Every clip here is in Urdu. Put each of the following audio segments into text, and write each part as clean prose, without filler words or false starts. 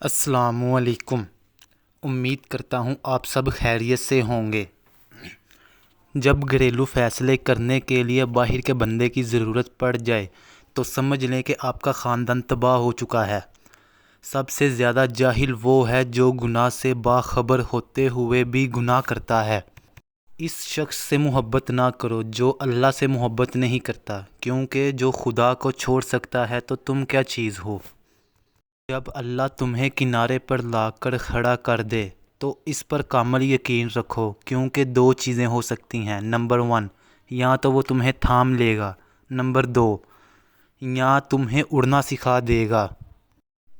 السلام علیکم۔ امید کرتا ہوں آپ سب خیریت سے ہوں گے۔ جب گھریلو فیصلے کرنے کے لیے باہر کے بندے کی ضرورت پڑ جائے تو سمجھ لیں کہ آپ کا خاندان تباہ ہو چکا ہے۔ سب سے زیادہ جاہل وہ ہے جو گناہ سے باخبر ہوتے ہوئے بھی گناہ کرتا ہے۔ اس شخص سے محبت نہ کرو جو اللہ سے محبت نہیں کرتا، کیونکہ جو خدا کو چھوڑ سکتا ہے تو تم کیا چیز ہو۔ جب اللہ تمہیں کنارے پر لا کر کھڑا کر دے تو اس پر کامل یقین رکھو، کیونکہ دو چیزیں ہو سکتی ہیں۔ نمبر 1، یا تو وہ تمہیں تھام لے گا، نمبر 2، یا تمہیں اڑنا سکھا دے گا۔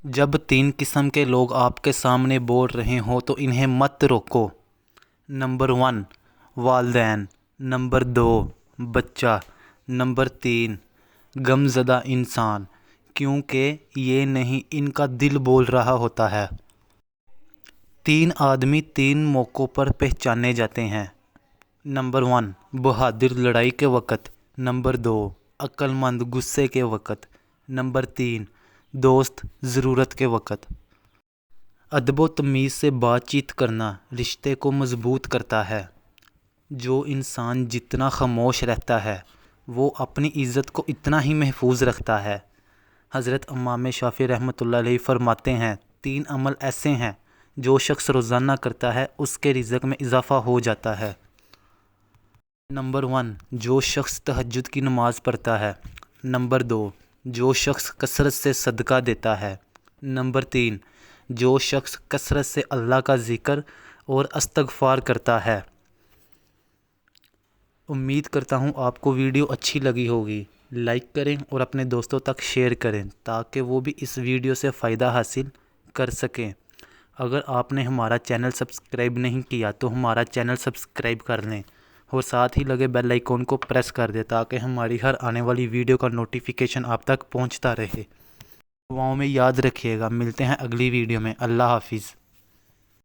جب 3 قسم کے لوگ آپ کے سامنے بول رہے ہوں تو انہیں مت روکو۔ نمبر 1، والدین، نمبر 2، بچہ، نمبر 3، غمزدہ انسان، کیونکہ یہ نہیں ان کا دل بول رہا ہوتا ہے۔ 3 آدمی 3 موقعوں پر پہچانے جاتے ہیں۔ نمبر 1، بہادر لڑائی کے وقت، نمبر 2، عقل مند غصے کے وقت، نمبر 3، دوست ضرورت کے وقت۔ ادب و تمیز سے بات چیت کرنا رشتے کو مضبوط کرتا ہے۔ جو انسان جتنا خاموش رہتا ہے وہ اپنی عزت کو اتنا ہی محفوظ رکھتا ہے۔ حضرت امام شافعی رحمۃ اللہ علیہ فرماتے ہیں، 3 عمل ایسے ہیں جو شخص روزانہ کرتا ہے اس کے رزق میں اضافہ ہو جاتا ہے۔ نمبر 1، جو شخص تہجد کی نماز پڑھتا ہے۔ نمبر 2، جو شخص کثرت سے صدقہ دیتا ہے۔ نمبر 3، جو شخص کثرت سے اللہ کا ذکر اور استغفار کرتا ہے۔ امید کرتا ہوں آپ کو ویڈیو اچھی لگی ہوگی۔ لائک کریں اور اپنے دوستوں تک شیئر کریں تاکہ وہ بھی اس ویڈیو سے فائدہ حاصل کر سکیں۔ اگر آپ نے ہمارا چینل سبسکرائب نہیں کیا تو ہمارا چینل سبسکرائب کر لیں اور ساتھ ہی لگے بیل آئیکن کو پریس کر دیں تاکہ ہماری ہر آنے والی ویڈیو کا نوٹیفیکیشن آپ تک پہنچتا رہے۔ دعاؤں میں یاد رکھیے گا۔ ملتے ہیں اگلی ویڈیو میں۔ اللہ حافظ۔